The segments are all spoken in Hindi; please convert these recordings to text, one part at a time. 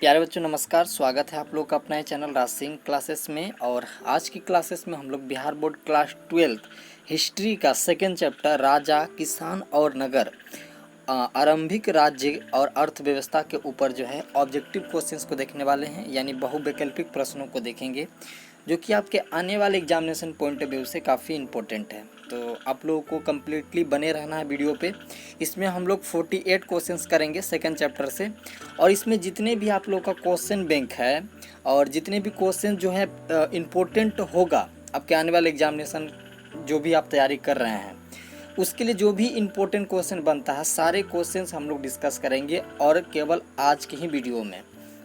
प्यारे बच्चों नमस्कार। स्वागत है आप लोग का अपना चैनल राज सिंह क्लासेस में। और आज की क्लासेस में हम लोग बिहार बोर्ड क्लास 12 हिस्ट्री का सेकेंड चैप्टर राजा, किसान और नगर, आरंभिक राज्य और अर्थव्यवस्था के ऊपर जो है ऑब्जेक्टिव क्वेश्चंस को देखने वाले हैं, यानी बहुवैकल्पिक प्रश्नों को देखेंगे, जो कि आपके आने वाले एग्जामिनेशन पॉइंट ऑफ व्यू से काफ़ी इंपॉर्टेंट है। तो आप लोगों को कम्प्लीटली बने रहना है वीडियो पे। इसमें हम लोग 48 क्वेश्चंस करेंगे सेकंड चैप्टर से, और इसमें जितने भी आप लोग का क्वेश्चन बैंक है और जितने भी क्वेश्चन जो है इम्पोर्टेंट होगा आपके आने वाले एग्जामिनेशन, जो भी आप तैयारी कर रहे हैं उसके लिए जो भी इम्पोर्टेंट क्वेश्चन बनता है, सारे क्वेश्चंस हम लोग डिस्कस करेंगे और केवल आज के ही वीडियो में।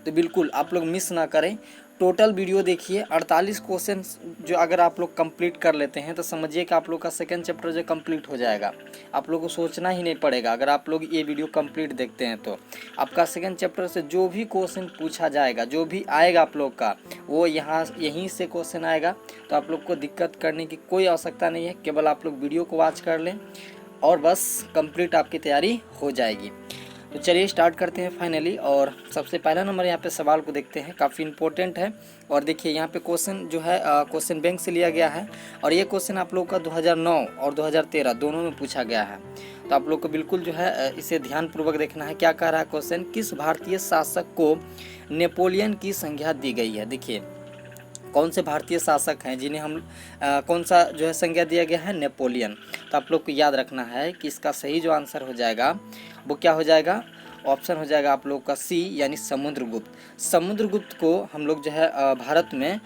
तो बिल्कुल आप लोग मिस ना करें, टोटल वीडियो देखिए। 48 क्वेश्चन जो अगर आप लोग कंप्लीट कर लेते हैं तो समझिए कि आप लोग का सेकंड चैप्टर जो कंप्लीट हो जाएगा। आप लोग को सोचना ही नहीं पड़ेगा। अगर आप लोग ये वीडियो कंप्लीट देखते हैं तो आपका सेकंड चैप्टर से जो भी क्वेश्चन पूछा जाएगा, जो भी आएगा आप लोग का, वो यहीं से क्वेश्चन आएगा। तो आप लोग को दिक्कत करने की कोई आवश्यकता नहीं है, केवल आप लोग वीडियो को वॉच कर लें और बस कंप्लीट आपकी तैयारी हो जाएगी। तो चलिए स्टार्ट करते हैं फाइनली। और सबसे पहला नंबर यहाँ पे सवाल को देखते हैं, काफ़ी इंपॉर्टेंट है। और देखिए यहाँ पे क्वेश्चन जो है क्वेश्चन बैंक से लिया गया है, और ये क्वेश्चन आप लोग का 2009 और 2013 दोनों में पूछा गया है। तो आप लोग को बिल्कुल जो है इसे ध्यानपूर्वक देखना है। क्या कह रहा है क्वेश्चन, किस भारतीय शासक को नेपोलियन की संज्ञा दी गई है। देखिए कौन से भारतीय शासक हैं जिन्हें हम कौन सा जो है संज्ञा दिया गया है, नेपोलियन। तो आप लोग को याद रखना है कि इसका सही जो आंसर हो जाएगा वो क्या हो जाएगा, ऑप्शन हो जाएगा आप लोग का सी, यानी समुद्रगुप्त। समुद्रगुप्त को हम लोग जो है भारत में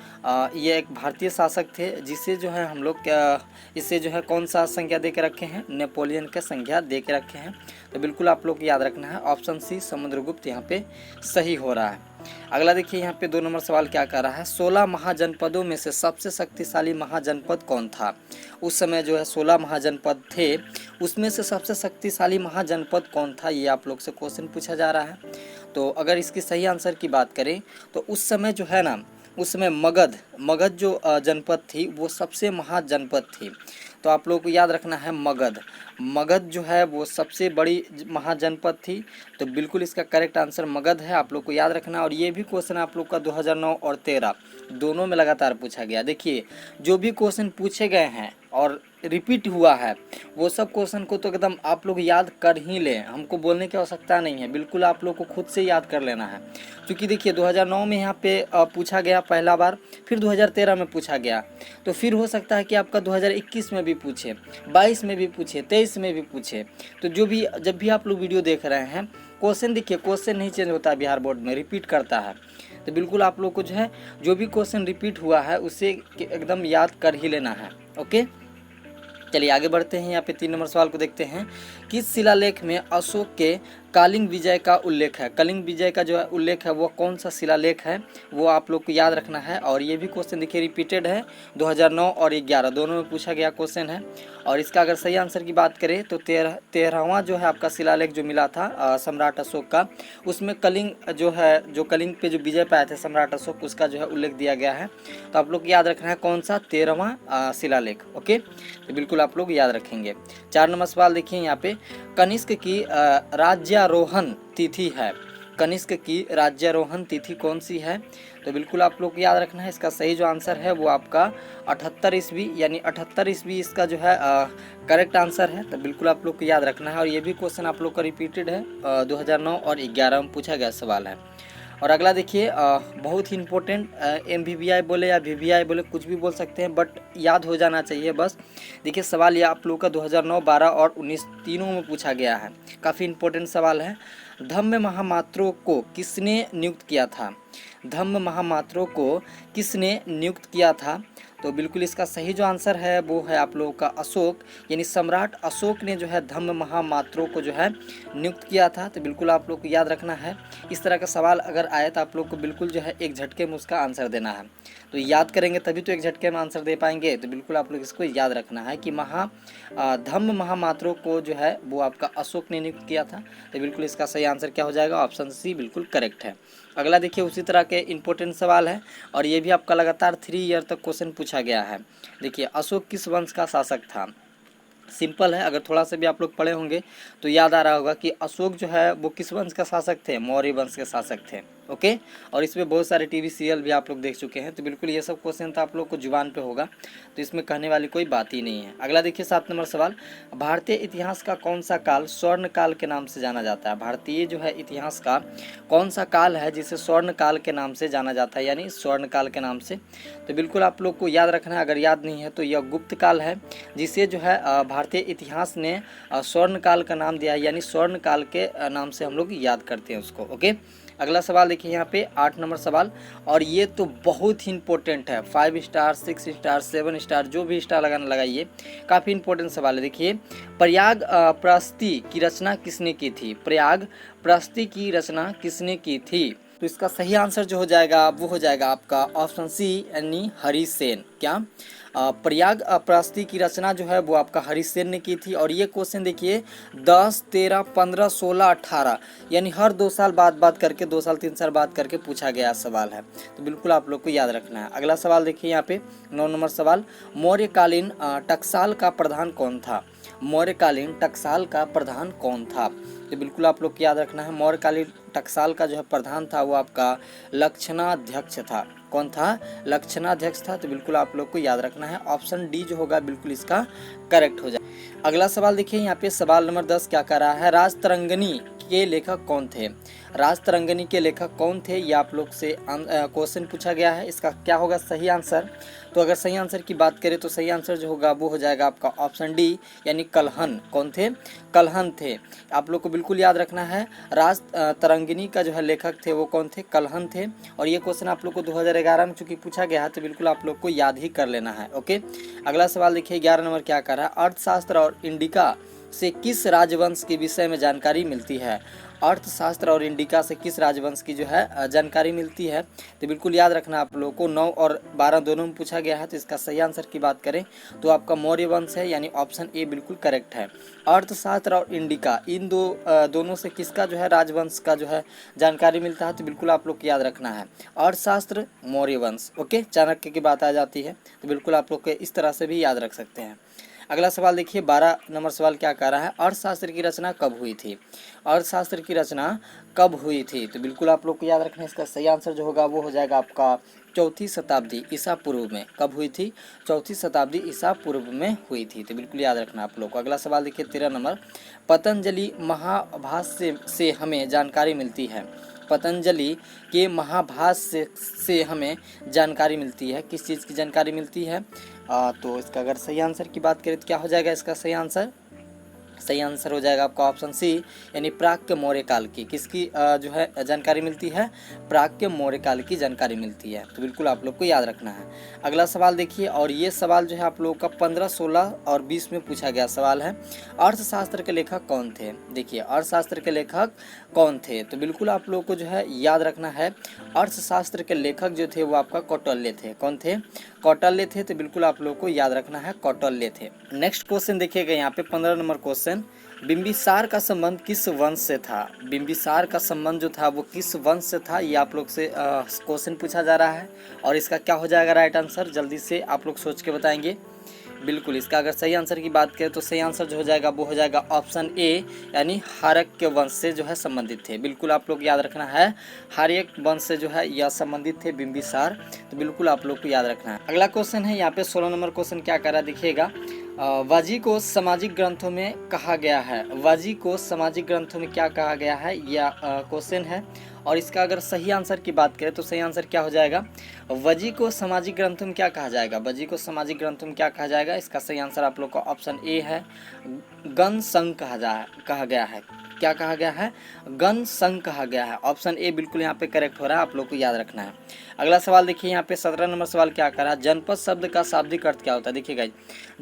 ये एक भारतीय शासक थे, जिसे जो है हम लोग इसे जो है कौन सा संज्ञा दे के रखे हैं, नेपोलियन का संज्ञा दे के रखे हैं। तो बिल्कुल आप लोग को याद रखना है, ऑप्शन सी समुद्रगुप्त यहाँ पे सही हो रहा है। अगला देखिए यहाँ पे 2 नंबर सवाल क्या कर रहा है, 16 महाजनपदों में से सबसे शक्तिशाली महाजनपद कौन था। उस समय जो है 16 महाजनपद थे, उसमें से सबसे शक्तिशाली महाजनपद कौन था, ये आप लोग से क्वेश्चन पूछा जा रहा है। तो अगर इसकी सही आंसर की बात करें तो उस समय जो है ना, उस समय मगध जो जनपद थी वो सबसे महाजनपद थी। तो आप लोग को याद रखना है, मगध जो है वो सबसे बड़ी महाजनपद थी। तो बिल्कुल इसका करेक्ट आंसर मगध है, आप लोग को याद रखना। और ये भी क्वेश्चन आप लोग का 2009 और 13 दोनों में लगातार पूछा गया। देखिए जो भी क्वेश्चन पूछे गए हैं और रिपीट हुआ है, वो सब क्वेश्चन को तो एकदम आप लोग याद कर ही लें, हमको बोलने की आवश्यकता नहीं है, बिल्कुल आप लोग को खुद से याद कर लेना है। क्योंकि देखिए 2009 में यहाँ पे पूछा गया पहला बार, फिर 2013 में पूछा गया, तो फिर हो सकता है कि आपका 2021 में भी पूछे, 22 में भी पूछे, 23 में भी पूछे। तो जब भी आप लोग वीडियो देख रहे हैं, क्वेश्चन देखिए, क्वेश्चन नहीं चेंज होता है बिहार बोर्ड में, रिपीट करता है। तो बिल्कुल आप लोग को जो है जो भी क्वेश्चन रिपीट हुआ है उसे एकदम याद कर ही लेना है। ओके, चलिए आगे बढ़ते हैं। यहाँ पे 3 नंबर सवाल को देखते हैं, किस शिलालेख में अशोक के कलिंग विजय का उल्लेख है। कलिंग विजय का जो है उल्लेख है वो कौन सा शिलालेख है, वो आप लोग को याद रखना है। और ये भी क्वेश्चन देखिए रिपीटेड है, 2009 और 11 दोनों में पूछा गया क्वेश्चन है। और इसका अगर सही आंसर की बात करें तो 13वां जो है आपका शिलालेख जो मिला था सम्राट अशोक का, उसमें कलिंग जो है, जो कलिंग पे जो विजय पाए थे सम्राट अशोक, उसका जो है उल्लेख दिया गया है। तो आप लोग को याद रखना है कौन सा, 13वां शिलालेख। ओके, तो बिल्कुल आप लोग याद रखेंगे। 4 नंबर सवाल देखिए यहाँ पे, कनिष्क की राज्यारोहण तिथि है। कनिष्क की राज्यारोहण तिथि कौन सी है। तो बिल्कुल आप लोग को याद रखना है, इसका सही जो आंसर है वो आपका 78 ईस्वी, यानी 78 ईस्वी इसका जो है करेक्ट आंसर है। तो बिल्कुल आप लोग को याद रखना है। और ये भी क्वेश्चन आप लोग का रिपीटेड है, 2009 और 11 में पूछा गया सवाल है। और अगला देखिए बहुत ही इंपॉर्टेंट, MVVI बोले या VVI बोले, कुछ भी बोल सकते हैं, बट याद हो जाना चाहिए बस। देखिए सवाल ये आप लोग का 2009, 12 और 19 तीनों में पूछा गया है, काफ़ी इंपॉर्टेंट सवाल है। धम्म महामात्रों को किसने नियुक्त किया था। धम्म महामात्रों को किसने नियुक्त किया था। तो बिल्कुल इसका सही जो आंसर है वो है आप लोगों का अशोक, यानी सम्राट अशोक ने जो है धम्म महामात्रों को जो है नियुक्त किया था। तो बिल्कुल आप लोग को याद रखना है, इस तरह का सवाल अगर आए तो आप लोग को बिल्कुल जो है एक झटके में उसका आंसर देना है। तो याद करेंगे तभी तो एक झटके में आंसर दे पाएंगे। तो बिल्कुल आप लोग इसको याद रखना है कि धम्म महामात्रों को जो है वो आपका अशोक ने नियुक्त किया था। तो बिल्कुल इसका सही आंसर क्या हो जाएगा, ऑप्शन सी बिल्कुल करेक्ट है। अगला देखिए उसी तरह के इंपॉर्टेंट सवाल है, और ये भी आपका लगातार 3 ईयर तक क्वेश्चन पूछा गया है। देखिए अशोक किस वंश का शासक था। सिंपल है, अगर थोड़ा सा भी आप लोग पढ़े होंगे तो याद आ रहा होगा कि अशोक जो है वो किस वंश का शासक थे, मौर्य वंश के शासक थे। ओके। और इसमें बहुत सारे टीवी सीरियल भी आप लोग देख चुके हैं। तो बिल्कुल ये सब क्वेश्चन तो आप लोग को जुबान पे होगा, तो इसमें कहने वाली कोई बात ही नहीं है। अगला देखिए 7 नंबर सवाल, भारतीय इतिहास का कौन सा काल स्वर्ण काल के नाम से जाना जाता है? भारतीय जो है इतिहास का कौन सा काल है जिसे स्वर्ण काल के नाम से जाना जाता है, यानी स्वर्ण काल के नाम से? तो बिल्कुल आप लोग को याद रखना है, अगर याद नहीं है तो यह गुप्त काल है, जिसे जो है भारतीय इतिहास ने स्वर्ण काल का नाम दिया है, यानी स्वर्ण काल के नाम से हम लोग याद करते हैं उसको। ओके। अगला सवाल देखिए यहाँ पे 8 नंबर सवाल, और ये तो बहुत ही इंपॉर्टेंट है। 5 स्टार 6 स्टार 7 स्टार जो भी स्टार लगाना लगाइए, काफ़ी इंपॉर्टेंट सवाल है। देखिए, प्रयाग प्रस्ती की रचना किसने की थी? प्रयाग प्रस्ती की रचना किसने की थी? तो इसका सही आंसर जो हो जाएगा वो हो जाएगा आपका ऑप्शन सी, यानी हरिसेन। क्या प्रयाग प्रस्ती की रचना जो है वो आपका हरिसेन ने की थी। और ये क्वेश्चन देखिए 10, 13, 15, 16, 18 यानी हर 2 साल बाद करके 2 साल 3 साल बाद करके पूछा गया सवाल है। तो बिल्कुल आप लोग को याद रखना है। अगला सवाल देखिए यहाँ पे 9 नंबर सवाल, मौर्यकालीन टकसाल का प्रधान कौन था? मौर्यकालीन टकसाल का प्रधान कौन था? तो बिल्कुल आप लोग को याद रखना है, मौर्यकालीन टकसाल का जो है प्रधान था वो आपका लक्षणाध्यक्ष था। कौन था? लक्षणाध्यक्ष था। तो बिल्कुल आप लोग को याद रखना है, ऑप्शन डी जो होगा बिल्कुल इसका करेक्ट हो जाए। अगला सवाल देखिए यहाँ पे सवाल नंबर 10 क्या कर रहा है, राजतरंगिणी के लेखक कौन थे? राजतरंगिणी के लेखक कौन थे, ये आप लोग से क्वेश्चन पूछा गया है। इसका क्या होगा सही आंसर? तो अगर सही आंसर की बात करें तो सही आंसर जो होगा वो हो जाएगा आपका ऑप्शन डी, यानी कल्हन। कौन थे? कल्हन थे। आप लोग को बिल्कुल याद रखना है, राजतरंगिणी का जो है लेखक थे वो कौन थे? कल्हन थे। और ये क्वेश्चन आप लोग को 2011 में चूंकि पूछा गया है, तो बिल्कुल आप लोग को याद ही कर लेना है। ओके। अगला सवाल देखिए 11 नंबर क्या कर रहा है, अर्थशास्त्र और इंडिका से किस राजवंश के विषय में जानकारी मिलती है? अर्थशास्त्र और इंडिका से किस राजवंश की जो है जानकारी मिलती है? तो बिल्कुल याद रखना आप लोगों को, 9 और 12 दोनों में पूछा गया है। तो इसका सही आंसर की बात करें तो आपका मौर्य वंश है, यानी ऑप्शन ए बिल्कुल करेक्ट है। अर्थशास्त्र और इंडिका इन दोनों से किसका जो है राजवंश का जो है जानकारी मिलता है? तो बिल्कुल आप लोग को याद रखना है, अर्थशास्त्र मौर्य वंश। ओके, चाणक्य की बात आ जाती है, तो बिल्कुल आप लोग इस तरह से भी याद रख सकते हैं। अगला सवाल देखिए 12 नंबर सवाल क्या कह रहा है, अर्थशास्त्र की रचना कब हुई थी? अर्थशास्त्र की रचना कब हुई थी? तो बिल्कुल आप लोग को याद रखना है, इसका सही आंसर जो होगा वो हो जाएगा आपका 4वीं शताब्दी ईसा पूर्व में। कब हुई थी? 4वीं शताब्दी ईसा पूर्व में हुई थी। तो बिल्कुल याद रखना आप लोग को। अगला सवाल देखिए 13 नंबर, पतंजलि महाभाष्य से हमें जानकारी मिलती है। पतंजलि के महाभाष्य से हमें जानकारी मिलती है, किस चीज़ की जानकारी मिलती है? तो इसका अगर सही आंसर की बात करें तो क्या हो जाएगा इसका सही आंसर? सही आंसर हो जाएगा आपका ऑप्शन सी, यानी प्राक्य मौर्य काल की। किसकी जो है जानकारी मिलती है? प्राक्य मौर्य काल की जानकारी मिलती है। तो बिल्कुल आप लोग को याद रखना है। अगला सवाल देखिए, और ये सवाल जो है आप लोगों का 15, 16 और 20 में पूछा गया सवाल है, अर्थशास्त्र के लेखक कौन थे? देखिए, अर्थशास्त्र के लेखक कौन थे? तो बिल्कुल आप लोग को जो है याद रखना है, अर्थशास्त्र के लेखक जो थे वो आपका कौटिल्य थे। कौन थे? कौटिल्य थे। तो बिल्कुल आप लोग को याद रखना है, कौटिल्य थे। नेक्स्ट क्वेश्चन देखिएगा यहाँ पे 15 नंबर क्वेश्चन, बिंबिसार का संबंध किस वंश से था? बिंबिसार का संबंध जो था वो किस वंश से था, ये आप लोग से क्वेश्चन पूछा जा रहा है। और इसका क्या हो जाएगा राइट आंसर, जल्दी से आप लोग सोच के बताएंगे। बिल्कुल इसका अगर सही आंसर की बात करें तो सही आंसर जो हो जाएगा वो हो जाएगा ऑप्शन ए, यानी हार्यक वंश से जो है संबंधित थे। बिल्कुल आप लोग याद रखना है, हार्यक वंश से जो है यह संबंधित थे बिंबिसार। तो बिल्कुल आप लोग को याद रखना है। अगला क्वेश्चन है यहाँ पे 16 नंबर क्वेश्चन क्या कर रहा है देखिएगा, वाजी को सामाजिक ग्रंथों में कहा गया है। वाजी को सामाजिक ग्रंथों में क्या कहा गया है, यह क्वेश्चन है। और इसका अगर सही आंसर की बात करें तो सही आंसर क्या हो जाएगा, वजी को सामाजिक ग्रंथों में क्या कहा जाएगा? वजी को सामाजिक ग्रंथों में क्या कहा जाएगा? इसका सही आंसर आप लोग का ऑप्शन ए है, गण संघ कहा गया है। क्या कहा गया है? गण संघ कहा गया है। ऑप्शन ए बिल्कुल यहाँ पे करेक्ट हो रहा है, आप लोग को याद रखना है। अगला सवाल देखिए यहाँ पे 17 नंबर सवाल क्या कर रहा है, जनपद शब्द का शाब्दिक अर्थ क्या होता है? देखिएगा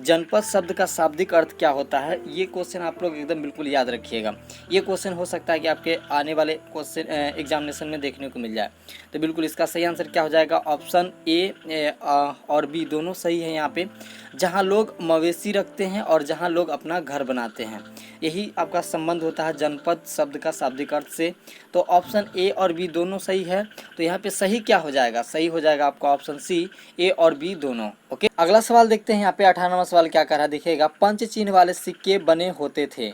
जनपद शब्द का शाब्दिक अर्थ क्या होता है, ये क्वेश्चन आप लोग एकदम बिल्कुल याद रखिएगा। ये क्वेश्चन हो सकता है कि आपके आने वाले क्वेश्चन एग्जामिनेशन में देखने को मिल जाए। तो बिल्कुल इसका सही आंसर क्या हो जाएगा, ऑप्शन ए और बी दोनों सही है। यहाँ पे जहाँ लोग मवेशी रखते हैं और जहाँ लोग अपना घर बनाते हैं, यही आपका संबंध होता है जनपद शब्द का शाब्दिक अर्थ से। तो ऑप्शन ए और बी दोनों सही है। तो यहाँ पे सही क्या हो जाएगा, सही हो जाएगा आपका ऑप्शन सी, ए और बी दोनों। ओके, अगला सवाल देखते हैं यहाँ पे 18वां सवाल क्या कर रहा है देखिएगा, पंच चिन्ह वाले सिक्के बने होते थे।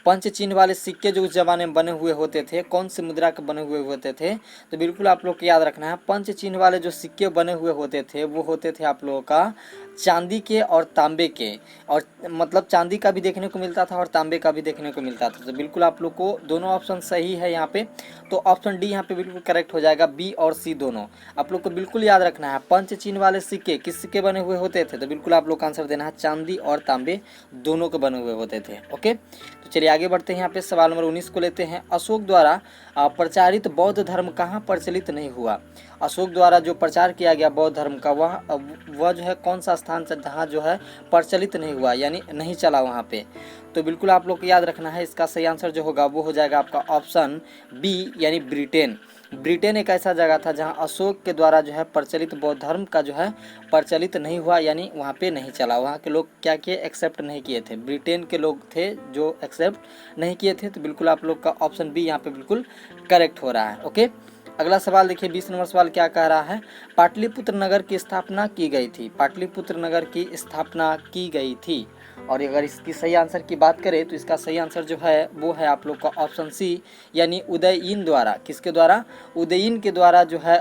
पंच चिन्ह वाले सिक्के जो उस जमाने में बने हुए होते थे, कौन सी मुद्रा के बने हुए होते थे? तो बिल्कुल आप लोग को याद रखना है, पंच चिन्ह वाले जो सिक्के बने हुए होते थे वो होते थे आप लोगों का चांदी के और तांबे के, और मतलब चांदी का भी देखने को मिलता था और तांबे का भी देखने को मिलता था। तो बिल्कुल आप लोग को दोनों ऑप्शन सही है यहाँ पे, तो ऑप्शन डी यहाँ पे बिल्कुल करेक्ट हो जाएगा, बी और सी दोनों। आप लोग को बिल्कुल याद रखना है, पंच चिन्ह वाले सिक्के किस सिक्के बने हुए होते थे? तो बिल्कुल आप लोग का आंसर देना है चांदी और तांबे दोनों के बने हुए होते थे। ओके, तो चलिए आगे बढ़ते हैं। यहाँ पे सवाल नंबर 19 को लेते हैं। अशोक द्वारा प्रचारित बौद्ध धर्म कहाँ प्रचलित नहीं हुआ? अशोक द्वारा जो प्रचार किया गया बौद्ध धर्म का वह जो है कौन सा स्थान से जहाँ जो है प्रचलित नहीं हुआ, यानी नहीं चला वहाँ पे? तो बिल्कुल आप लोग को याद रखना है, इसका सही आंसर जो होगा वो हो जाएगा आपका ऑप्शन बी, यानी ब्रिटेन। ब्रिटेन एक ऐसा जगह था जहां अशोक के द्वारा जो है प्रचलित बौद्ध धर्म का जो है प्रचलित नहीं हुआ, यानी वहां पे नहीं चला। वहां के लोग क्या किए? एक्सेप्ट नहीं किए थे। ब्रिटेन के लोग थे जो एक्सेप्ट नहीं किए थे। तो बिल्कुल आप लोग का ऑप्शन बी यहाँ पे बिल्कुल करेक्ट हो रहा है। ओके, अगला सवाल देखिए, 20 नंबर सवाल क्या कह रहा है? पाटलिपुत्र नगर की स्थापना की गई थी। पाटलिपुत्र नगर की स्थापना की गई थी, और अगर इसकी सही आंसर की बात करें तो इसका सही आंसर जो है वो है आप लोग का ऑप्शन सी, यानी उदयीन द्वारा। किसके द्वारा? उदयीन के द्वारा जो है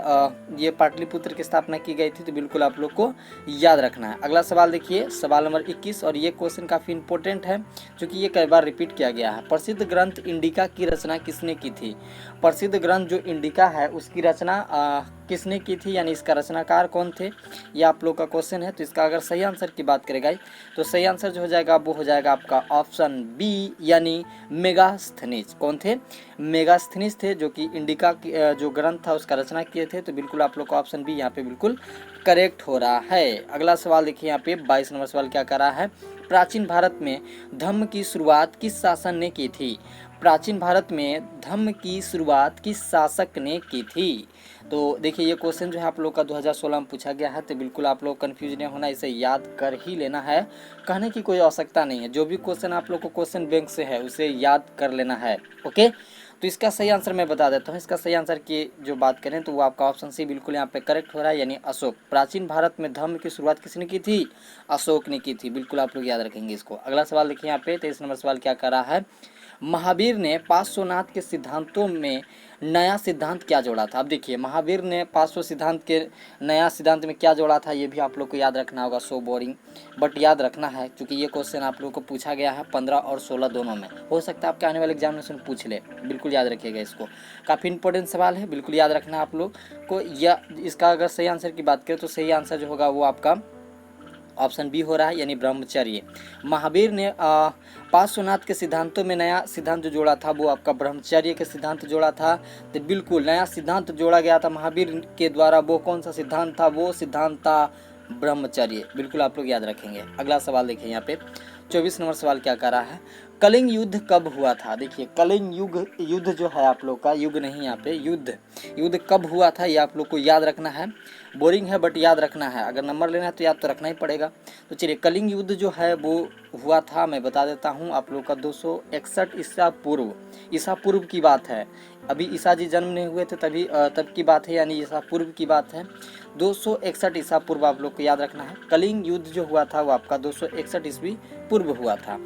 ये पाटलिपुत्र की स्थापना की गई थी। तो बिल्कुल आप लोग को याद रखना है। अगला सवाल देखिए, सवाल नंबर 21, और ये क्वेश्चन काफ़ी इंपॉर्टेंट है क्योंकि ये कई बार रिपीट किया गया है। प्रसिद्ध ग्रंथ इंडिका की रचना किसने की थी? प्रसिद्ध ग्रंथ जो इंडिका है उसकी रचना किसने की थी, यानी इसका रचनाकार कौन थे? ये आप लोग का क्वेश्चन है। तो इसका अगर सही आंसर की बात करेगा तो सही आंसर जो हो जाएगा वो हो जाएगा आपका ऑप्शन बी, यानी मेगास्थनीज। कौन थे? मेगास्थनीज थे, जो कि इंडिका की जो ग्रंथ था उसका रचना किए थे। तो बिल्कुल आप लोग का ऑप्शन बी यहाँ पे बिल्कुल करेक्ट हो रहा है। अगला सवाल देखिए, यहाँ पे 22 नंबर सवाल क्या कर रहा है? प्राचीन भारत में धम्म की शुरुआत किस शासन ने की थी? प्राचीन भारत में धम्म की शुरुआत किस शासक ने की थी? तो देखिए ये क्वेश्चन जो है आप लोग का 2016 में पूछा गया है। तो बिल्कुल आप लोग कंफ्यूज नहीं होना, इसे याद कर ही लेना है, कहने की कोई आवश्यकता नहीं है। जो भी क्वेश्चन आप लोग को क्वेश्चन बैंक से है उसे याद कर लेना है। ओके, तो इसका सही आंसर मैं बता देता हूँ। इसका सही आंसर की जो बात करें तो वो आपका ऑप्शन सी बिल्कुल यहाँ पे करेक्ट हो रहा है, यानी अशोक। प्राचीन भारत में धम्म की शुरुआत किसने की थी? अशोक ने की थी। बिल्कुल आप लोग याद रखेंगे इसको। अगला सवाल देखिए यहाँ पे 23 नंबर सवाल क्या कर रहा है? महावीर ने पार्श्वनाथ के सिद्धांतों में नया सिद्धांत क्या जोड़ा था? अब देखिए, महावीर ने पार्श्व सिद्धांत के नया सिद्धांत में क्या जोड़ा था ये भी आप लोग को याद रखना होगा। सो बोरिंग, बट याद रखना है क्योंकि ये क्वेश्चन आप लोग को पूछा गया है 15 और 16 दोनों में। हो सकता है आपके आने वाले एग्जामिनेशन पूछ ले, बिल्कुल याद रखिएगा इसको। काफ़ी इंपॉर्टेंट सवाल है, बिल्कुल याद रखना है आप लोग को। या इसका अगर सही आंसर की बात करें तो सही आंसर जो होगा वो आपका ऑप्शन बी हो रहा है, यानी ब्रह्मचर्य। महावीर ने पार्श्वनाथ के सिद्धांतों में नया सिद्धांत जो जोड़ा था वो आपका ब्रह्मचर्य के सिद्धांत जोड़ा था। तो बिल्कुल नया सिद्धांत जोड़ा गया था महावीर के द्वारा। वो कौन सा सिद्धांत था? वो सिद्धांत था ब्रह्मचर्य। बिल्कुल आप लोग याद रखेंगे। अगला सवाल देखिए यहाँ पे 24 नंबर सवाल क्या कर रहा है? कलिंग युद्ध कब हुआ था? देखिए कलिंग युद्ध जो है आप लोग का, युग नहीं यहाँ पे, युद्ध कब हुआ था ये आप लोग को याद रखना है। बोरिंग है बट याद रखना है, अगर नंबर लेना है तो याद तो रखना ही पड़ेगा। तो चलिए, कलिंग युद्ध जो है वो हुआ था, मैं बता देता हूँ आप लोग का 261 ईसा पूर्व की बात है। अभी ईसा जी जन्म नहीं हुए थे तभी तब की बात है, यानी ईसा पूर्व की बात है। 261 ईसा पूर्व आप लोग को याद रखना है। कलिंग युद्ध जो हुआ था वो आपका 261 ईस्वी पूर्व हुआ था।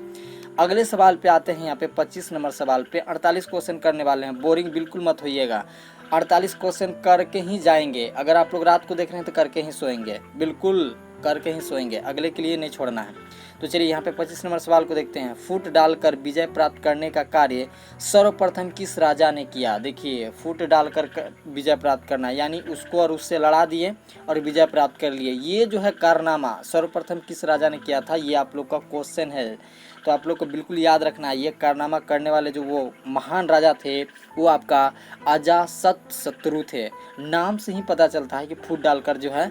अगले सवाल पे आते हैं। यहाँ पे 25 नंबर सवाल पे 48 क्वेश्चन करने वाले हैं। बोरिंग बिल्कुल मत होइएगा, 48 क्वेश्चन करके ही जाएंगे। अगर आप लोग रात को देख रहे हैं तो करके ही सोएंगे, बिल्कुल करके ही सोएंगे, अगले के लिए नहीं छोड़ना है। तो चलिए यहाँ पे 25 नंबर सवाल को देखते हैं। फूट डालकर विजय प्राप्त करने का कार्य सर्वप्रथम किस राजा ने किया? देखिए, फूट डालकर विजय प्राप्त करना, यानी उसको और उससे लड़ा दिए और विजय प्राप्त कर लिए। ये जो है कारनामा सर्वप्रथम किस राजा ने किया था, ये आप लोग का क्वेश्चन है। तो आप लोग को बिल्कुल याद रखना है, ये कारनामा करने वाले जो वो महान राजा थे वो आपका अजातशत्रु थे। नाम से ही पता चलता है कि फूट डालकर जो है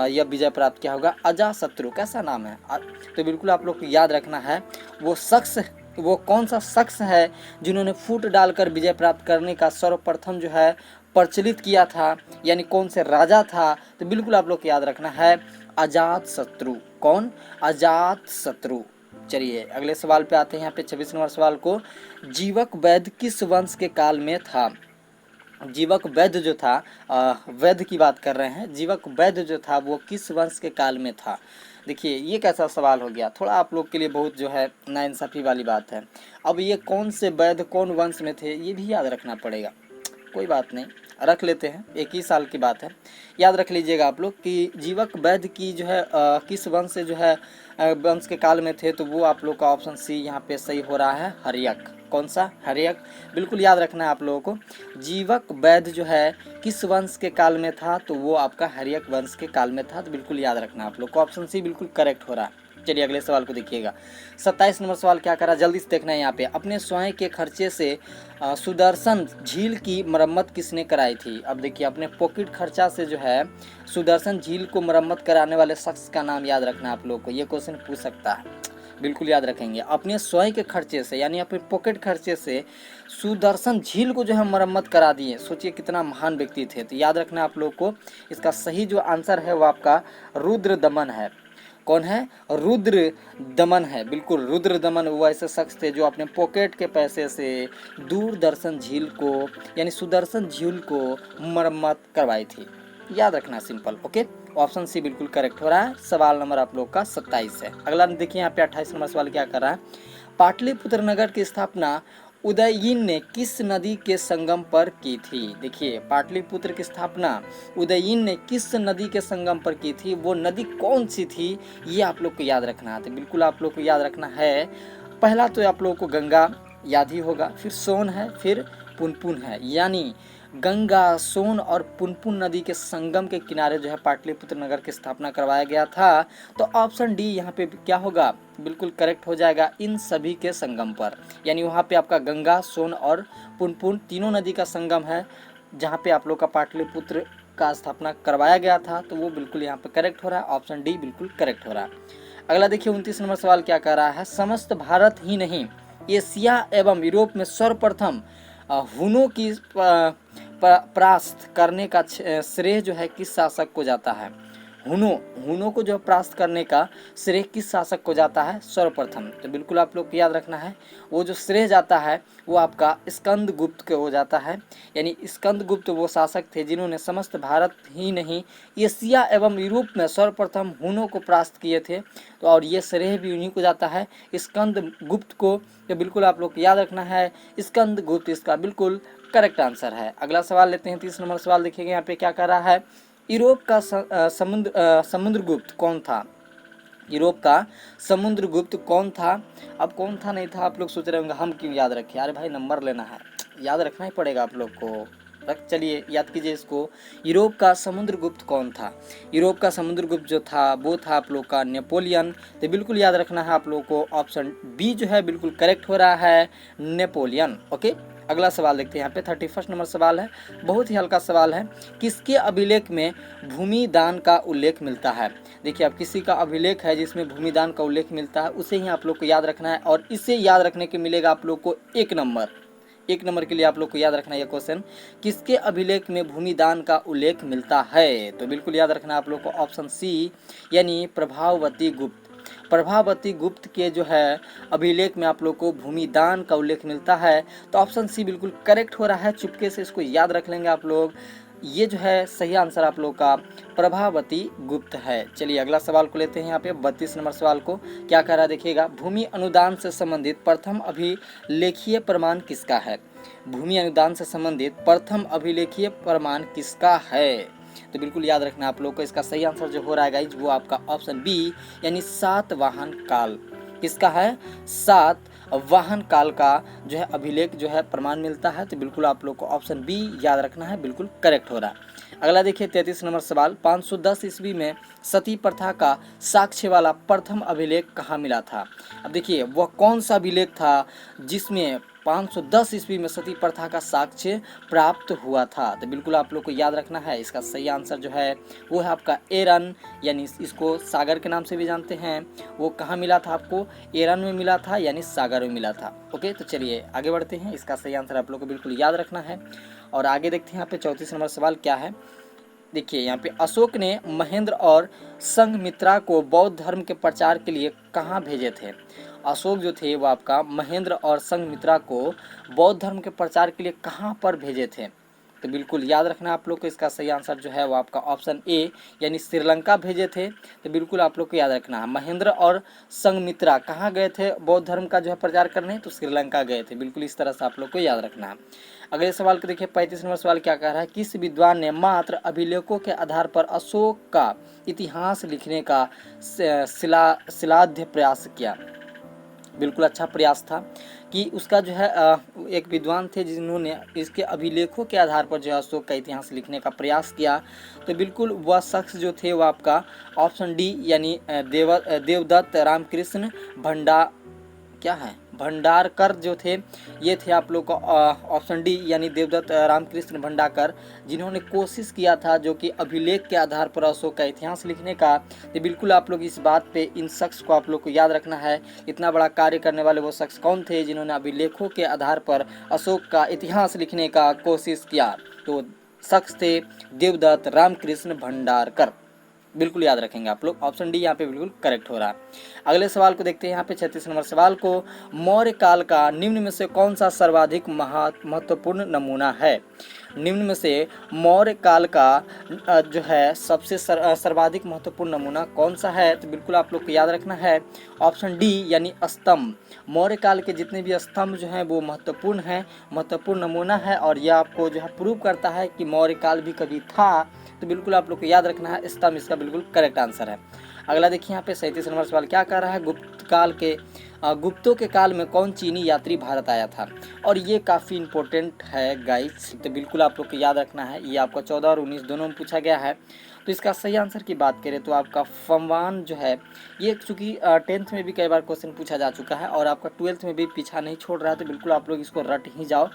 यह विजय प्राप्त किया होगा। अजातशत्रु कैसा नाम है? तो बिल्कुल आप लोग को याद रखना है वो कौन सा शख्स है जिन्होंने फूट डालकर विजय प्राप्त करने का सर्वप्रथम जो है प्रचलित किया था, यानी कौन से राजा था? तो बिल्कुल आप लोग को याद रखना है अजातशत्रु। कौन? अजातशत्रु। चलिए अगले सवाल पे आते हैं। यहाँ पे 26 नंबर सवाल को, जीवक वैद्य किस वंश के काल में था? जीवक वैद्य जो था, वैद्य की बात कर रहे हैं, जीवक वैद्य जो था वो किस वंश के काल में था? देखिए ये कैसा सवाल हो गया, थोड़ा आप लोग के लिए बहुत जो है नाइंसाफ़ी वाली बात है। अब ये कौन से वैद्य कौन वंश में थे ये भी याद रखना पड़ेगा। कोई बात नहीं, रख लेते हैं, एक ही साल की बात है। याद रख लीजिएगा आप लोग कि जीवक वैद्य की जो है किस वंश से जो है वंश के काल में थे, तो वो आप लोग का ऑप्शन सी यहाँ पे सही हो रहा है, हर्यक। कौन सा? हर्यक। बिल्कुल याद रखना है आप लोगों को। जीवक वैद्य जो है किस वंश के काल में था, तो वो आपका हर्यक वंश के काल में था। तो बिल्कुल याद रखना आप लोग को, ऑप्शन सी बिल्कुल करेक्ट हो रहा है। चलिए अगले सवाल को देखिएगा। 27 नंबर सवाल क्या करा, जल्दी से देखना है यहाँ पे। अपने स्वयं के खर्चे से सुदर्शन झील की मरम्मत किसने कराई थी? अब देखिए अपने पॉकेट खर्चा से जो है सुदर्शन झील को मरम्मत कराने वाले शख्स का नाम याद रखना आप लोग को, ये क्वेश्चन पूछ सकता है। बिल्कुल याद रखेंगे, अपने स्वयं के खर्चे से यानी अपने पॉकेट खर्चे से सुदर्शन झील को जो है मरम्मत करा दिए। सोचिए कितना महान व्यक्ति थे। तो याद रखना आप लोग को, इसका सही जो आंसर है वो आपका रुद्र दमन है। कौन है? रुद्र दमन है। बिल्कुल रुद्र दमन वो ऐसे शख्स थे जो अपने पॉकेट के पैसे से दूरदर्शन झील को यानी सुदर्शन झील को मरम्मत करवाई थी। याद रखना, सिंपल। ओके, ऑप्शन सी बिल्कुल करेक्ट हो रहा है। सवाल नंबर आप लोग का 27 है। अगला देखिए यहाँ पे 28 नंबर सवाल क्या कर रहा है। पाटलिपुत्र नगर की स्थापना उदयीन ने किस नदी के संगम पर की थी? देखिए पाटलिपुत्र की स्थापना उदयीन ने किस नदी के संगम पर की थी, वो नदी कौन सी थी, ये आप लोग को याद रखना है। तो बिल्कुल आप लोग को याद रखना है। पहला तो आप लोगों को गंगा याद ही होगा, फिर सोन है, फिर पुनपुन है। यानी गंगा, सोन और पुनपुन नदी के संगम के किनारे जो है पाटलिपुत्र नगर की स्थापना करवाया गया था। तो ऑप्शन डी यहाँ पे क्या होगा, बिल्कुल करेक्ट हो जाएगा, इन सभी के संगम पर। यानी वहाँ पे आपका गंगा, सोन और पुनपुन तीनों नदी का संगम है, जहाँ पे आप लोग का पाटलिपुत्र का स्थापना करवाया गया था। तो वो बिल्कुल यहाँ पे करेक्ट हो रहा है, ऑप्शन डी बिल्कुल करेक्ट हो रहा है। अगला देखिए 29 नंबर सवाल क्या कह रहा है। समस्त भारत ही नहीं, एशिया एवं यूरोप में सर्वप्रथम हुनों की परास्त करने का श्रेय जो है किस शासक को जाता है? हुनों को जो परास्त करने का श्रेय किस शासक को जाता है सर्वप्रथम? तो बिल्कुल आप लोग को याद रखना है, वो जो श्रेय जाता है वो आपका स्कंदगुप्त को हो जाता है। यानी स्कंदगुप्त वो शासक थे जिन्होंने समस्त भारत ही नहीं एशिया एवं यूरोप में सर्वप्रथम हुनों को परास्त किए थे। तो और ये श्रेय भी उन्हीं को जाता है, स्कंदगुप्त को। तो बिल्कुल आप लोग को याद रखना है, स्कंदगुप्त इसका बिल्कुल करेक्ट आंसर है। अगला सवाल लेते हैं, 30 नंबर सवाल देखिएगा यहाँ पे क्या कर रहा है। यूरोप का समुद्रगुप्त कौन था? यूरोप का समुद्रगुप्त कौन था? अब कौन था नहीं था आप लोग सोच रहे होंगे हम क्यों याद रखें। अरे भाई नंबर लेना है, याद रखना ही पड़ेगा आप लोग को। चलिए याद कीजिए इसको। यूरोप का समुद्रगुप्त कौन था? यूरोप का समुद्रगुप्त जो था वो था आप लोग का नेपोलियन। तो बिल्कुल याद रखना है आप लोग को, ऑप्शन बी जो है बिल्कुल करेक्ट हो रहा है, नेपोलियन। ओके, अगला सवाल देखते हैं यहाँ पे 31 नंबर सवाल है, बहुत ही हल्का सवाल है। किसके अभिलेख में भूमि दान का उल्लेख मिलता है? देखिए अब किसी का अभिलेख है जिसमें भूमि दान का उल्लेख मिलता है, उसे ही आप लोग को याद रखना है। और इसे याद रखने के मिलेगा आप लोग को 1 नंबर। 1 नंबर के लिए आप लोग को याद रखना है ये क्वेश्चन, किसके अभिलेख में भूमि दान का उल्लेख मिलता है? तो बिल्कुल याद रखना आप लोग को, ऑप्शन सी यानी प्रभावती गुप्त। प्रभावती गुप्त के जो है अभिलेख में आप लोग को भूमि दान का उल्लेख मिलता है। तो ऑप्शन सी बिल्कुल करेक्ट हो रहा है, चुपके से इसको याद रख लेंगे आप लोग। ये जो है सही आंसर आप लोग का प्रभावती गुप्त है। चलिए अगला सवाल को लेते हैं यहाँ पे 32 नंबर सवाल को क्या कह रहा है देखिएगा। भूमि अनुदान से संबंधित प्रथम अभिलेखीय प्रमाण किसका है? भूमि अनुदान से संबंधित प्रथम अभिलेखीय प्रमाण किसका है? तो बिल्कुल याद रखना आप लोग को, इसका सही आंसर जो हो रहा है गाइज वो आपका ऑप्शन बी यानी सातवाहन काल। किसका है? सातवाहन काल का जो है अभिलेख जो है प्रमाण मिलता है। तो बिल्कुल आप लोग को ऑप्शन बी याद रखना है, बिल्कुल करेक्ट हो रहा है। अगला देखिए 33 नंबर सवाल, 510 ईस्वी में सती प्रथा का साक्ष्य वाला प्रथम अभिलेख कहाँ मिला था? अब देखिए वह कौन सा अभिलेख था जिसमें 510 ईस्वी में सती प्रथा का साक्ष्य प्राप्त हुआ था? तो बिल्कुल आप लोग को याद रखना है, इसका सही आंसर जो है वो है आपका एरन, यानी इसको सागर के नाम से भी जानते हैं। वो कहाँ मिला था आपको? एरन में मिला था, यानी सागर में मिला था। ओके, तो चलिए आगे बढ़ते हैं, इसका सही आंसर आप लोग को बिल्कुल याद रखना है। और आगे देखते हैं यहाँ पे 34 नंबर सवाल क्या है। देखिए यहाँ पे अशोक ने महेंद्र और संघमित्रा को बौद्ध धर्म के प्रचार के लिए कहाँ भेजे थे? अशोक जो थे वो आपका महेंद्र और संघमित्रा को बौद्ध धर्म के प्रचार के लिए कहाँ पर भेजे थे? तो बिल्कुल याद रखना आप लोग को, इसका सही आंसर जो है वो आपका ऑप्शन ए यानी श्रीलंका भेजे थे। तो बिल्कुल आप लोग को याद रखना है। महेंद्र और संघमित्रा कहाँ गए थे बौद्ध धर्म का जो है प्रचार करने? तो श्रीलंका गए थे। बिल्कुल इस तरह से आप लोग को याद रखना है। अगले सवाल को देखिए, 35 नंबर सवाल क्या कह रहा है? किस विद्वान ने मात्र अभिलेखों के आधार पर अशोक का इतिहास लिखने का शिलाध्य प्रयास किया? बिल्कुल अच्छा प्रयास था कि उसका जो है एक विद्वान थे जिन्होंने इसके अभिलेखों के आधार पर जो है अशोक का इतिहास लिखने का प्रयास किया। तो बिल्कुल वह शख्स जो थे वो आपका ऑप्शन डी यानी देवदत्त रामकृष्ण भंडारकर जो थे, ये थे आप लोग का ऑप्शन डी यानी देवदत्त रामकृष्ण भंडारकर, जिन्होंने कोशिश किया था जो कि अभिलेख के आधार पर अशोक का इतिहास लिखने का। तो बिल्कुल आप लोग इस बात पे इन शख्स को आप लोग को याद रखना है। इतना बड़ा कार्य करने वाले वो शख्स कौन थे जिन्होंने अभिलेखों के आधार पर अशोक का इतिहास लिखने का कोशिश किया? तो शख्स थे देवदत्त रामकृष्ण भंडारकर। बिल्कुल याद रखेंगे आप लोग, ऑप्शन डी यहाँ पे बिल्कुल करेक्ट हो रहा है। अगले सवाल को देखते हैं यहाँ पे 36 नंबर सवाल को, मौर्य काल का निम्न में से कौन सा सर्वाधिक महत्वपूर्ण नमूना है? निम्न में से मौर्य काल का जो है सबसे सर्वाधिक महत्वपूर्ण नमूना कौन सा है? तो बिल्कुल आप लोग को याद रखना है ऑप्शन डी यानी स्तंभ। मौर्य काल के जितने भी स्तंभ जो हैं वो महत्वपूर्ण हैं, महत्वपूर्ण नमूना है, और यह आपको जो है प्रूव करता है कि मौर्य काल भी कभी था। तो बिल्कुल आप लोग को याद रखना है स्तंभ इसका बिल्कुल करेक्ट आंसर है। अगला देखिए यहाँ पे 37 नंबर सवाल क्या कह रहा है? गुप्तों के काल में कौन चीनी यात्री भारत आया था? और ये काफ़ी इंपॉर्टेंट है गाइस, तो बिल्कुल आप लोग को याद रखना है। ये आपका 14 और 19 दोनों में पूछा गया है। तो इसका सही आंसर की बात करें तो आपका फमवान जो है, ये चूँकि 10th में भी कई बार क्वेश्चन पूछा जा चुका है और आपका 12th में भी पीछा नहीं छोड़ रहा है, तो बिल्कुल आप लोग इसको रट ही जाओ।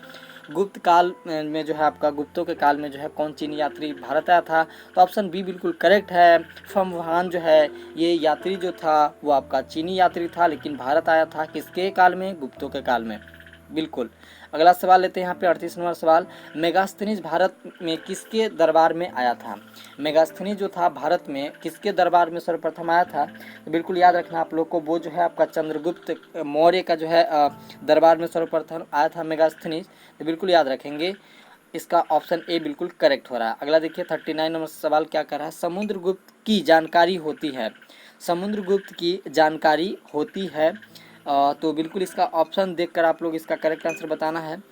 गुप्त काल में जो है आपका गुप्तों के काल में जो है कौन चीनी यात्री भारत आया था? तो ऑप्शन बी बिल्कुल करेक्ट है। फमवान जो है ये यात्री जो था वो आपका चीनी यात्री था, लेकिन भारत आया था किसके काल में? गुप्तों के काल में। बिल्कुल। अगला सवाल लेते हैं यहाँ पे 38 नंबर सवाल, मेगास्थनीज भारत में किसके दरबार में आया था? मेगास्थनीज जो था भारत में किसके दरबार में सर्वप्रथम आया था? तो बिल्कुल याद रखना आप लोग को, वो जो है आपका चंद्रगुप्त मौर्य का जो है दरबार में सर्वप्रथम आया था मेगास्थनीज। तो बिल्कुल याद रखेंगे, इसका ऑप्शन ए बिल्कुल करेक्ट हो रहा है। अगला देखिए 39 नंबर सवाल क्या कर रहा है? समुद्रगुप्त की जानकारी होती है। समुद्रगुप्त की जानकारी होती है। तो बिल्कुल इसका ऑप्शन देखकर आप लोग इसका करेक्ट आंसर बताना है।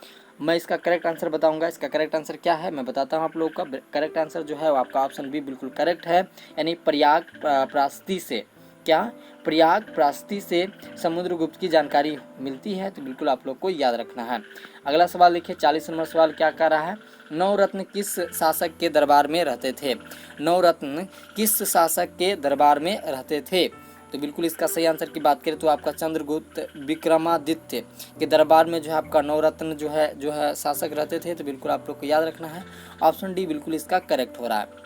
मैं इसका करेक्ट आंसर बताऊंगा। इसका करेक्ट आंसर क्या है मैं बताता हूं आप लोगों का। करेक्ट आंसर जो है वो आपका ऑप्शन बी बिल्कुल करेक्ट है, यानी प्रयाग प्रास्ती से। क्या? प्रयाग प्रास्ती से समुद्रगुप्त की जानकारी मिलती है। तो बिल्कुल आप लोग को याद रखना है। अगला सवाल देखिए 40 नंबर सवाल क्या कह रहा है? नवरत्न किस शासक के दरबार में रहते थे? नवरत्न किस शासक के दरबार में रहते थे? तो बिल्कुल इसका सही आंसर की बात करें तो आपका चंद्रगुप्त विक्रमादित्य के दरबार में जो है आपका नवरत्न जो है शासक रहते थे। तो बिल्कुल आप लोग को याद रखना है, ऑप्शन डी बिल्कुल इसका करेक्ट हो रहा है।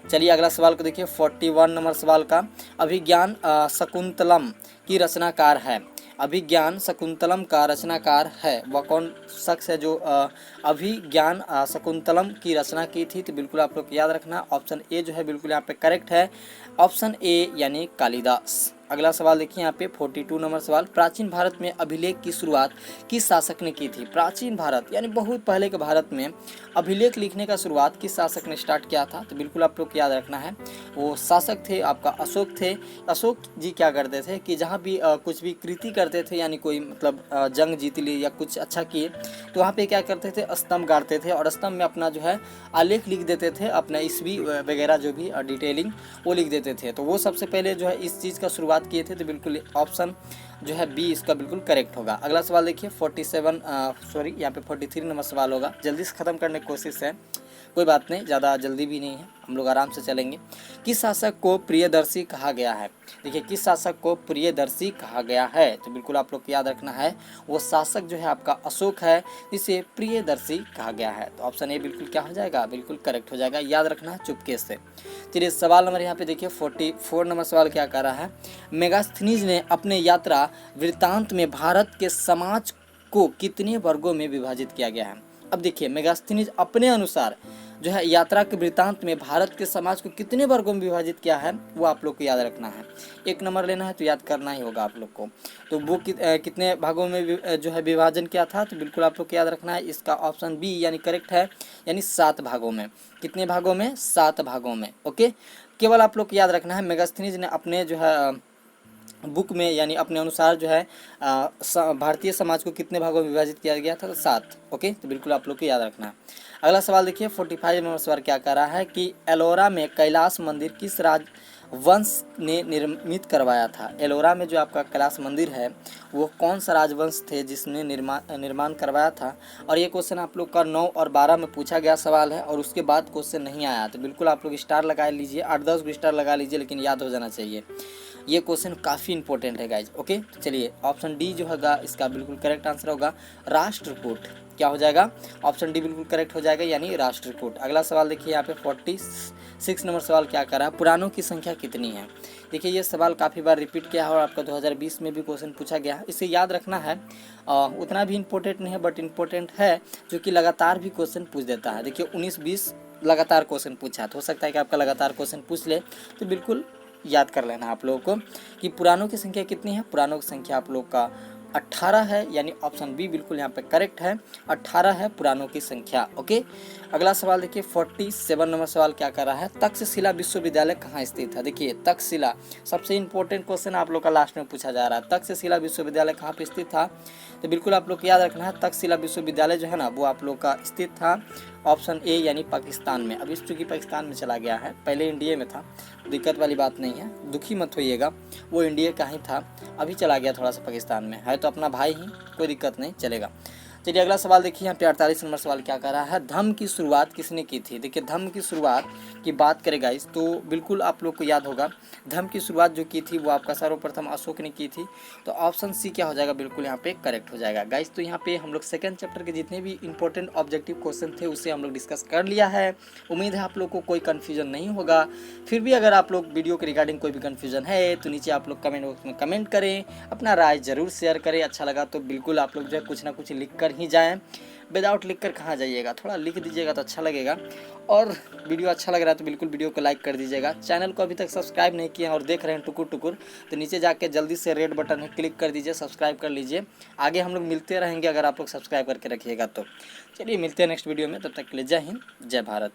चलिए अगला सवाल को देखिए 41 नंबर सवाल का, अभिज्ञान शकुंतलम की रचनाकार है। अभिज्ञान शकुंतलम का रचनाकार है वह कौन शख्स है जो अभिज्ञान शकुंतलम की रचना की थी? तो बिल्कुल आप लोग याद रखना, ऑप्शन ए जो है बिल्कुल यहाँ पे करेक्ट है, ऑप्शन ए यानी कालिदास। अगला सवाल देखिए यहाँ पे 42 नंबर सवाल, प्राचीन भारत में अभिलेख की शुरुआत किस शासक ने की थी? प्राचीन भारत यानी बहुत पहले के भारत में अभिलेख लिखने का शुरुआत किस शासक ने स्टार्ट किया था? तो बिल्कुल आप लोग को याद रखना है, वो शासक थे आपका अशोक थे। अशोक जी क्या करते थे कि जहाँ भी कुछ भी कृति करते थे, यानी कोई मतलब जंग जीत ली या कुछ अच्छा किए, तो वहाँ पे क्या करते थे? स्तंभ गाड़ते थे और स्तंभ में अपना जो है आलेख लिख देते थे, अपना ईस्वी वगैरह जो भी डिटेलिंग वो लिख देते थे। तो वो सबसे पहले जो है इस चीज़ का शुरुआत किए थे। तो बिल्कुल ऑप्शन जो है बी इसका बिल्कुल करेक्ट होगा। अगला सवाल देखिए 43 नंबर सवाल होगा, जल्दी से ख़त्म करने की कोशिश है, कोई बात नहीं, ज़्यादा जल्दी भी नहीं है, हम लोग आराम से चलेंगे। किस शासक को प्रियदर्शी कहा गया है? देखिए किस शासक को प्रियदर्शी कहा गया है? तो बिल्कुल आप लोग को याद रखना है, वो शासक जो है आपका अशोक है, इसे प्रियदर्शी कहा गया है। तो ऑप्शन ए बिल्कुल क्या हो जाएगा? बिल्कुल करेक्ट हो जाएगा, याद रखना है चुपके से। चलिए सवाल नंबर यहाँ पे देखिए 44 नंबर सवाल क्या कर रहा है? मेगास्थनीज ने अपने यात्रा वृत्तांत में भारत के समाज को कितने वर्गों में विभाजित किया गया है? अब देखिए मेगास्थनीज अपने अनुसार जो है यात्रा के वृत्तांत में भारत के समाज को कितने वर्गों में विभाजित किया है वो आप लोग को याद रखना है। 1 नंबर लेना है तो याद करना ही होगा आप लोग को। तो वो कितने भागों में जो है विभाजन किया था, तो बिल्कुल आप लोग को याद रखना है। इसका ऑप्शन बी यानी करेक्ट है, यानी 7 भागों में। कितने भागों में? 7 भागों में। ओके, केवल आप लोग को याद रखना है मेगास्थनीज ने अपने जो है बुक में यानी अपने अनुसार जो है भारतीय समाज को कितने भागों में विभाजित किया गया था, तो 7। ओके, तो बिल्कुल आप लोग को याद रखना है। अगला सवाल देखिए 45 नंबर सवाल क्या कह रहा है कि एलोरा में कैलाश मंदिर किस राजवंश ने निर्मित करवाया था। एलोरा में जो आपका कैलाश मंदिर है वो कौन सा राजवंश थे जिसने निर्माण करवाया था। और ये क्वेश्चन आप लोग का 9 और 12 में पूछा गया सवाल है और उसके बाद क्वेश्चन नहीं आया, तो बिल्कुल आप लोग स्टार लगा लीजिए, 8-10 स्टार लगा लीजिए, लेकिन याद हो जाना चाहिए। ये क्वेश्चन काफ़ी इंपॉर्टेंट है गाइज। ओके, तो चलिए ऑप्शन डी जो होगा इसका बिल्कुल करेक्ट आंसर होगा राष्ट्रकूट। क्या हो जाएगा? ऑप्शन डी बिल्कुल करेक्ट हो जाएगा, यानी राष्ट्रकूट। अगला सवाल देखिए यहाँ पे 46 नंबर सवाल क्या कर रहा है, पुराणों की संख्या कितनी है। देखिए ये सवाल काफ़ी बार रिपीट किया है और आपका 2020 में भी क्वेश्चन पूछा गया है, इसे याद रखना है। उतना भी इम्पोर्टेंट नहीं है बट इम्पोर्टेंट है, जो कि लगातार भी क्वेश्चन पूछ देता है। देखिए 19-20 लगातार क्वेश्चन पूछा है, तो हो सकता है कि आपका लगातार क्वेश्चन पूछ ले, तो बिल्कुल याद कर लेना आप लोगों को कि पुराणों की संख्या कितनी है। पुराणों की संख्या आप लोग का 18 है, यानी ऑप्शन बी बिल्कुल यहाँ पे करेक्ट है, 18 है पुराणों की संख्या। ओके, अगला सवाल देखिए 47 नंबर सवाल क्या कर रहा है, तक्षशिला विश्वविद्यालय कहाँ स्थित है। देखिए तक्षशिला सबसे इंपॉर्टेंट क्वेश्चन आप लोग का लास्ट में पूछा जा रहा है, तक्षशिला विश्वविद्यालय कहाँ पे स्थित था, तो बिल्कुल आप लोग को याद रखना है तक्षशिला विश्वविद्यालय जो है ना वो आप लोग का स्थित था ऑप्शन ए यानी पाकिस्तान में। अब इस चूँकि पाकिस्तान में चला गया है, पहले इंडिया में था, दिक्कत वाली बात नहीं है, दुखी मत होइएगा, वो इंडिया का ही था, अभी चला गया थोड़ा सा पाकिस्तान में, है तो अपना भाई ही, कोई दिक्कत नहीं, चलेगा। चलिए अगला सवाल देखिए यहाँ पे 48 नंबर सवाल क्या कर रहा है, धम्म की शुरुआत किसने की थी। देखिए धम्म की शुरुआत की बात करें गाइस तो बिल्कुल आप लोग को याद होगा, धम्म की शुरुआत जो की थी वो आपका सर्वप्रथम अशोक ने की थी, तो ऑप्शन सी क्या हो जाएगा, बिल्कुल यहाँ पे करेक्ट हो जाएगा गाइस। तो यहाँ पे हम लोग सेकंड चैप्टर के जितने भी इंपॉर्टेंट ऑब्जेक्टिव क्वेश्चन थे उसे हम लोग डिस्कस कर लिया है। उम्मीद है आप लोग को कोई कन्फ्यूजन नहीं होगा। फिर भी अगर आप लोग वीडियो के रिगार्डिंग कोई भी कन्फ्यूजन है तो नीचे आप लोग कमेंट बॉक्स में कमेंट करें, अपना राय जरूर शेयर करें। अच्छा लगा तो बिल्कुल आप लोग जो है कुछ ना कुछ लिख कर ही जाएँ, विदाउट लिख कर कहाँ जाइएगा, थोड़ा लिख दीजिएगा तो अच्छा लगेगा। और वीडियो अच्छा लग रहा है तो बिल्कुल वीडियो को लाइक कर दीजिएगा। चैनल को अभी तक सब्सक्राइब नहीं किया और देख रहे हैं टुकुर टुकुर, तो नीचे जाके जल्दी से रेड बटन है क्लिक कर दीजिए, सब्सक्राइब कर लीजिए। आगे हम लोग मिलते रहेंगे अगर आप लोग सब्सक्राइब करके रखिएगा तो। चलिए मिलते हैं नेक्स्ट वीडियो में, तब तक के लिए जय हिंद जय भारत।